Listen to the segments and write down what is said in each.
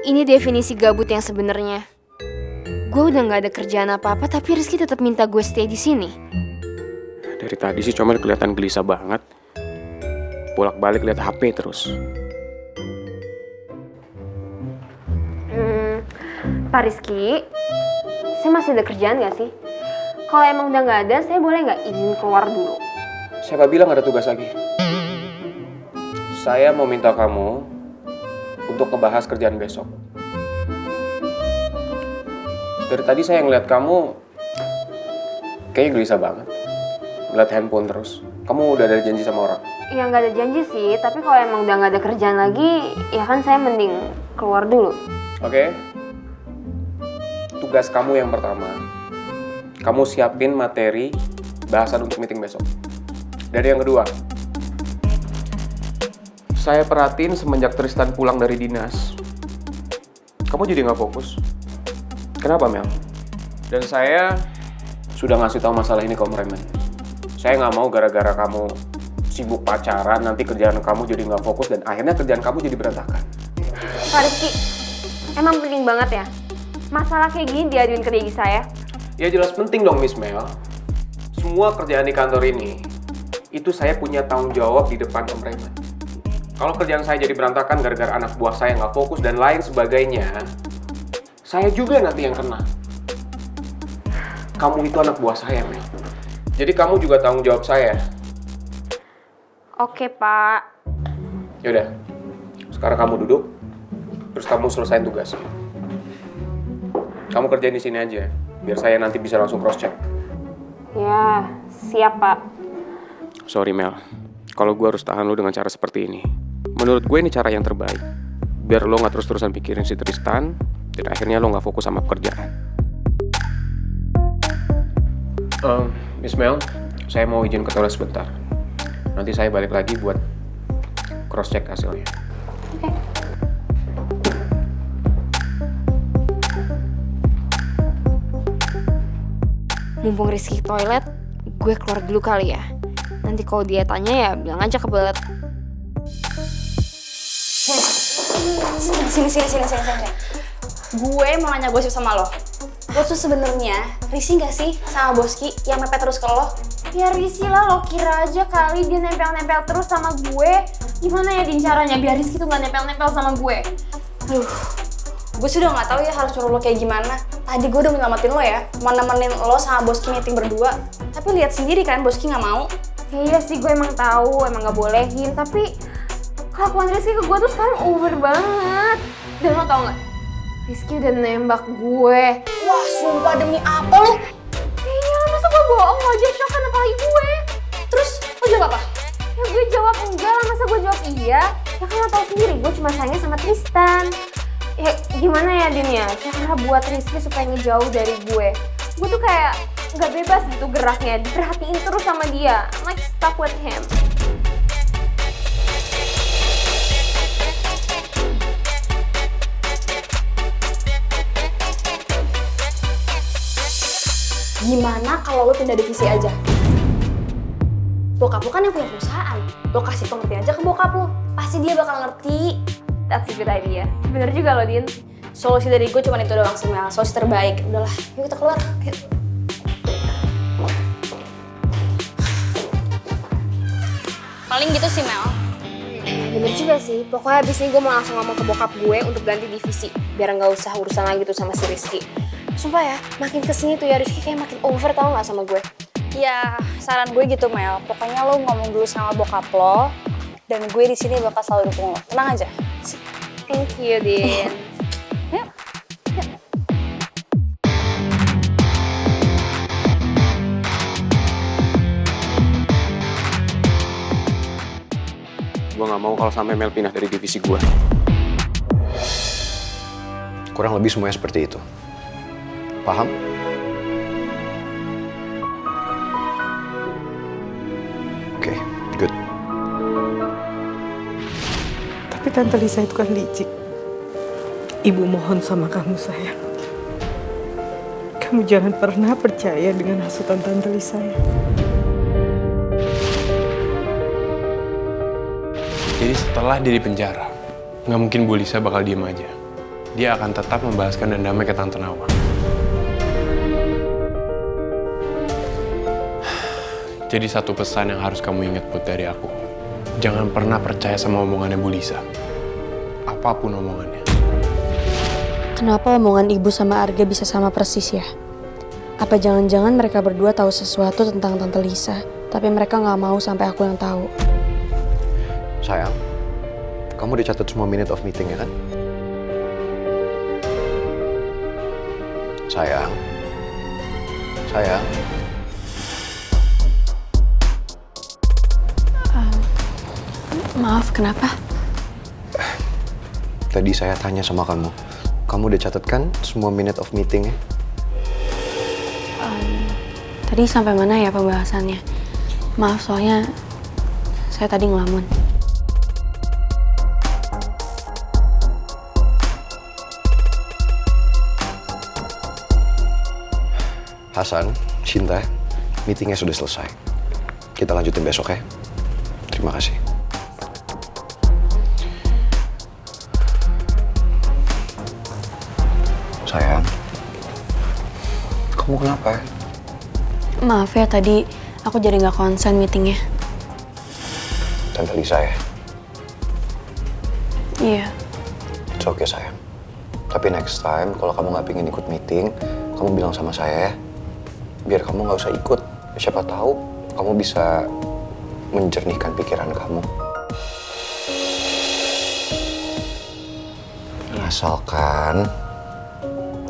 Ini definisi gabut yang sebenarnya. Gue udah nggak ada kerjaan apa-apa, tapi Rizky tetap minta gue stay di sini. Dari tadi sih Comel kelihatan gelisah banget. Bolak-balik lihat HP terus. Pak Rizky, saya masih ada kerjaan nggak sih? Kalau emang udah nggak ada, saya boleh nggak izin keluar dulu? Siapa bilang ada tugas lagi? Saya mau minta kamu untuk ngebahas kerjaan besok. Dari tadi saya ngeliat kamu kayaknya gelisah banget. Ngeliat handphone terus. Kamu udah ada janji sama orang? Ya nggak ada janji sih, tapi kalau emang udah nggak ada kerjaan lagi, ya kan saya mending keluar dulu. Oke. Tugas kamu yang pertama, kamu siapin materi bahasan untuk meeting besok. Dan yang kedua, saya perhatiin semenjak Tristan pulang dari dinas, kamu jadi nggak fokus. Kenapa, Mel? Dan saya sudah ngasih tahu masalah ini ke Om Raymond. Saya nggak mau gara-gara kamu sibuk pacaran, nanti kerjaan kamu jadi nggak fokus dan akhirnya kerjaan kamu jadi berantakan. Pak Rizky, emang penting banget ya? Masalah kayak gini diaduin ke Degi saya? Ya jelas penting dong, Miss Mel. Semua kerjaan di kantor ini, itu saya punya tanggung jawab di depan Om Raymond. Kalau kerjaan saya jadi berantakan gara-gara anak buah saya nggak fokus dan lain sebagainya, saya juga nanti yang kena. Kamu itu anak buah saya, Mel. Jadi kamu juga tanggung jawab saya. Oke, Pak. Yaudah, sekarang kamu duduk, terus kamu selesain tugas. Kamu kerjain di sini aja, biar saya nanti bisa langsung cross check. Ya, siap, Pak. Sorry, Mel. Kalau gue harus tahan lo dengan cara seperti ini. Menurut gue ini cara yang terbaik. Biar lo nggak terus-terusan pikirin si Tristan, dan akhirnya lo nggak fokus sama pekerjaan. Miss Mel, saya mau izin ke toilet sebentar. Nanti saya balik lagi buat cross check hasilnya. Oke. Mumpung Rizky ke toilet, gue keluar dulu kali ya. Nanti kalau dia tanya ya bilang aja kebelet. Sini. Gue mau nanya gosip sama lo. Lo tuh sebenarnya risih gak sih sama Boski yang mepet terus ke lo? Ya risih lah, lo kira aja kali dia nempel-nempel terus sama gue. Gimana ya Din caranya biar Rizky tuh gak nempel-nempel sama gue? Aduh, gue sudah gak tahu ya harus nyuruh lo kayak gimana. Tadi gue udah nyelamatin lo ya, mau nemenin lo sama Boski meeting berdua. Tapi lihat sendiri kan Boski gak mau. Ya iya sih, gue emang tahu, emang gak bolehin. Tapi kelakuan Rizky ke gue tuh sekarang over banget. Dan lo tau gak? Rizky udah nembak gue. Wah, sumpah demi apa lo? Iya, masa gue bohong, lo aja shock kan apalagi gue. Terus lo jawab apa? Ya gue jawab enggak lah, masa gue jawab iya? Ya kan lo tau sendiri, gue cuma sayangnya sama Tristan. Ya gimana ya Din ya, cara buat Rizky supaya ngejauh dari gue. Gue tuh kayak gak bebas gitu geraknya, diperhatiin terus sama dia. I'm like stuck with him. Gimana kalau lo pindah divisi aja? Bokap lo kan yang punya perusahaan. Lo kasih pengertian aja ke bokap lo. Pasti dia bakal ngerti. That's a good idea. Bener juga lo Din. Solusi dari gue cuma itu doang sih Mel. Solusi terbaik. Udahlah, yuk kita keluar. Yuk. Paling gitu sih Mel. Bener juga sih, pokoknya abis ini gue mau langsung ngomong ke bokap gue untuk ganti divisi. Biar gak usah urusan lagi tuh sama si Rizky. Sumpah ya, makin kesini tuh ya Rizky kayak makin over tau gak sama gue. Ya, saran gue gitu Mel. Pokoknya lo ngomong dulu sama bokap lo. Dan gue di sini bakal selalu dukung lo. Tenang aja. Thank you, Din. Yuk. Gue nggak mau kalau sampai Mel pindah dari divisi gue. Kurang lebih semuanya seperti itu. Paham? Oke, good. Tapi Tante Lisa itu kan licik. Ibu mohon sama kamu sayang. Kamu jangan pernah percaya dengan hasutan Tante Lisa ya. Jadi setelah dia di penjara, nggak mungkin Bu Lisa bakal diem aja. dia akan tetap membalaskan dendamnya ke Tante Nawang. Jadi satu pesan yang harus kamu ingat Put dari aku. Jangan pernah percaya sama omongannya Bu Lisa. Apapun omongannya. Kenapa omongan ibu sama Arga bisa sama persis ya? Apa jangan-jangan mereka berdua tahu sesuatu tentang Tante Lisa, tapi mereka nggak mau sampai aku yang tahu. Sayang, kamu dicatat semua minute of meeting ya kan? Sayang. Sayang. Maaf, kenapa? Tadi saya tanya sama kamu. Kamu udah catat kan semua minute of meeting ya? Tadi sampai mana ya pembahasannya? Maaf, soalnya saya tadi ngelamun. Hasan, Cinta, meetingnya sudah selesai. Kita lanjutin besok ya. Terima kasih. Sayang, kamu kenapa? Maaf ya, tadi aku jadi nggak konsen meetingnya. Tante Lisa ya? Iya. It's okay sayang. Tapi next time kalau kamu nggak pengen ikut meeting, kamu bilang sama saya ya. Biar kamu nggak usah ikut. Siapa tahu kamu bisa menjernihkan pikiran kamu. Asalkan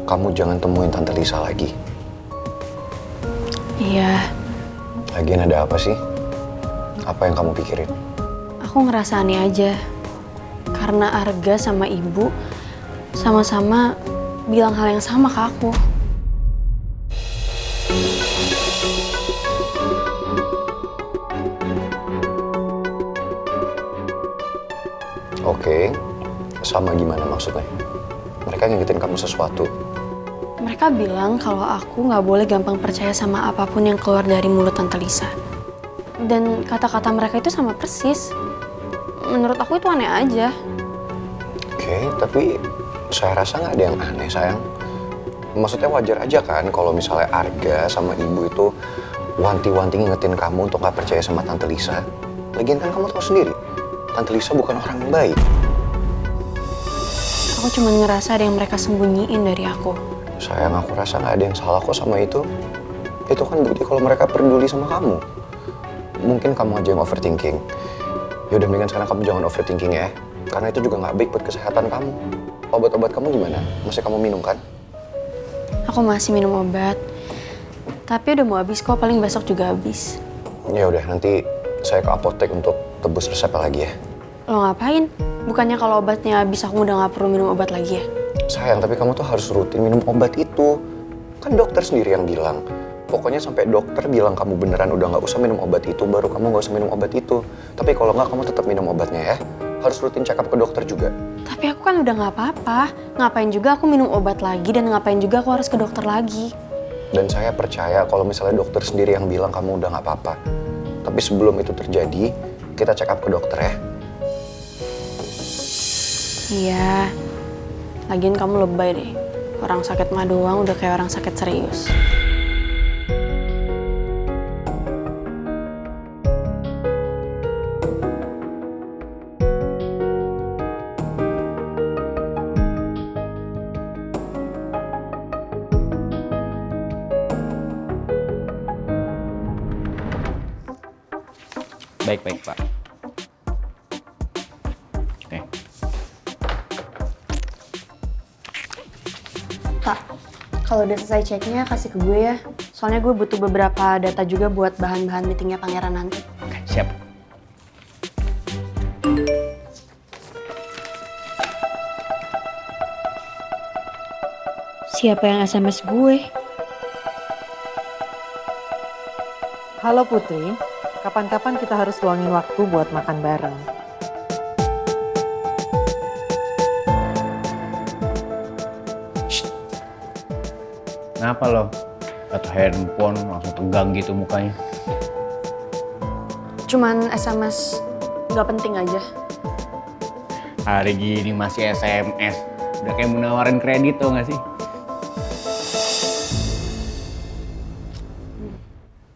kamu jangan temuin Tante Lisa lagi. Iya. Lagian ada apa sih? Apa yang kamu pikirin? Aku ngerasa aneh aja. Karena Arga sama ibu sama-sama bilang hal yang sama ke aku. Oke, sama gimana maksudnya? Mereka ngingetin kamu sesuatu. Mereka bilang kalau aku nggak boleh gampang percaya sama apapun yang keluar dari mulut Tante Lisa. Dan kata-kata mereka itu sama persis. Menurut aku itu aneh aja. Oke, tapi saya rasa nggak ada yang aneh, sayang. Maksudnya wajar aja kan kalau misalnya Arga sama ibu itu wanti-wanti ngingetin kamu untuk nggak percaya sama Tante Lisa. Lagian kan kamu tahu sendiri, Tante Lisa bukan orang yang baik. Aku cuma ngerasa ada yang mereka sembunyiin dari aku. Sayang, aku rasa nggak ada yang salah kok sama itu. Itu kan bukti kalau mereka peduli sama kamu. Mungkin kamu aja yang overthinking. Yaudah, mendingan sekarang kamu jangan overthinking ya. Karena itu juga nggak baik buat kesehatan kamu. Obat-obat kamu gimana? Masih kamu minum kan? Aku masih minum obat. Tapi udah mau habis kok, paling besok juga habis. Ya udah, nanti saya ke apotek untuk tebus resepnya lagi ya. Lo ngapain? Bukannya kalau obatnya habis aku udah nggak perlu minum obat lagi ya? Sayang, tapi kamu tuh harus rutin minum obat itu. Kan dokter sendiri yang bilang. Pokoknya sampai dokter bilang kamu beneran udah nggak usah minum obat itu, baru kamu nggak usah minum obat itu. Tapi kalau nggak, kamu tetap minum obatnya ya. Harus rutin check up ke dokter juga. Tapi aku kan udah nggak apa-apa. Ngapain juga aku minum obat lagi dan ngapain juga aku harus ke dokter lagi? Dan saya percaya kalau misalnya dokter sendiri yang bilang kamu udah nggak apa-apa. Tapi sebelum itu terjadi, kita check up ke dokter ya. Iya. Lagian kamu lebay deh. Orang sakit mah doang udah kayak orang sakit serius. Baik, Pak. Oke. Pak, kalau udah selesai ceknya kasih ke gue ya. Soalnya gue butuh beberapa data juga buat bahan-bahan meetingnya Pangeran nanti. Oke, siap. Siapa yang SMS gue? Halo Putri, kapan-kapan kita harus luangin waktu buat makan bareng. Kenapa lo? Atau handphone langsung tegang gitu mukanya? Cuman SMS nggak penting aja. Hari gini masih SMS. Udah kayak mau nawarin kredit tau gak sih?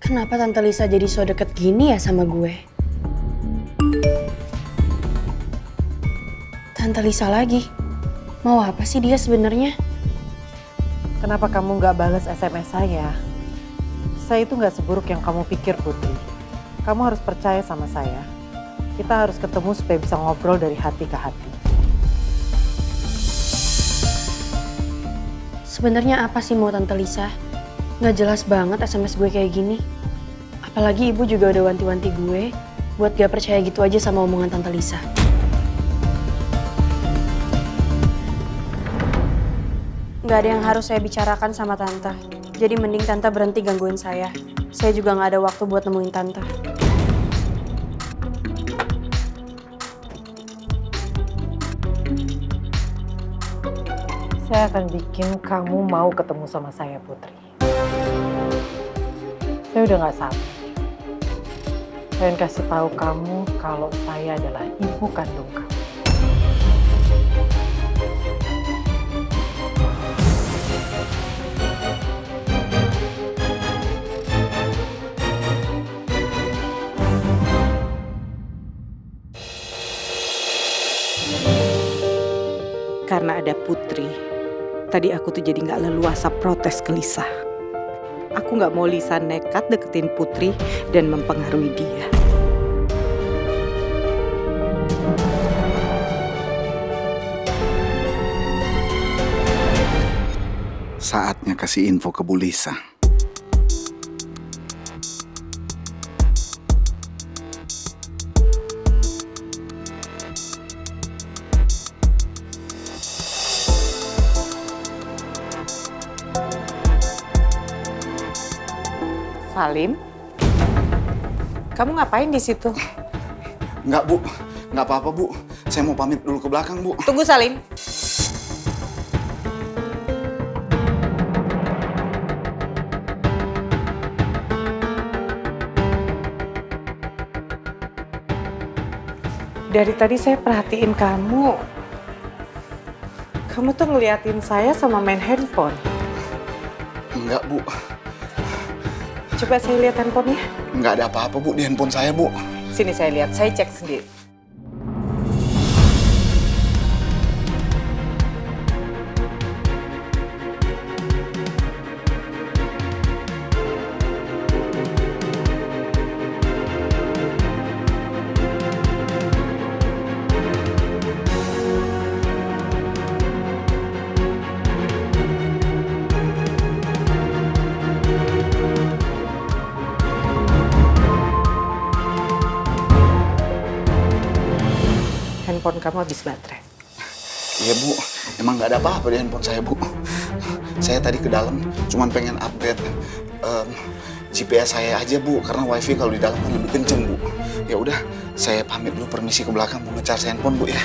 Kenapa Tante Lisa jadi so deket gini ya sama gue? Tante Lisa lagi. Mau apa sih dia sebenarnya? Kenapa kamu nggak balas SMS saya? Saya itu nggak seburuk yang kamu pikir, Putri. Kamu harus percaya sama saya. Kita harus ketemu supaya bisa ngobrol dari hati ke hati. Sebenarnya apa sih mau Tante Lisa? Nggak jelas banget SMS gue kayak gini. Apalagi ibu juga udah wanti-wanti gue buat gak percaya gitu aja sama omongan Tante Lisa. Nggak ada yang harus saya bicarakan sama Tante. Jadi mending Tante berhenti gangguin saya. Saya juga nggak ada waktu buat nemuin Tante. Saya akan bikin kamu mau ketemu sama saya, Putri. Saya udah nggak sabar. Saya ingin kasih tahu kamu kalau saya adalah ibu kandung kamu. Karena ada Putri, tadi aku tuh jadi nggak leluasa protes ke Lisa. Aku nggak mau Lisa nekat deketin Putri dan mempengaruhi dia. Saatnya kasih info ke Bu Lisa. Salim, kamu ngapain di situ? Enggak, Bu. Enggak apa-apa, Bu. Saya mau pamit dulu ke belakang, Bu. Tunggu, Salim. Dari tadi saya perhatiin kamu. Kamu tuh ngeliatin saya sama main handphone. Enggak, Bu. Coba saya lihat handphonenya. Enggak ada apa-apa, Bu, di handphone saya, Bu. Sini saya lihat, saya cek sendiri. Handphone kamu habis baterai. Iya, Bu. Emang nggak ada apa-apa di handphone saya, Bu. Saya tadi ke dalam cuman pengen update GPS saya aja, Bu, karena wifi kalau di dalam kan lebih kenceng, Bu. Ya udah, saya pamit dulu, permisi ke belakang mau ngecas handphone, Bu, ya.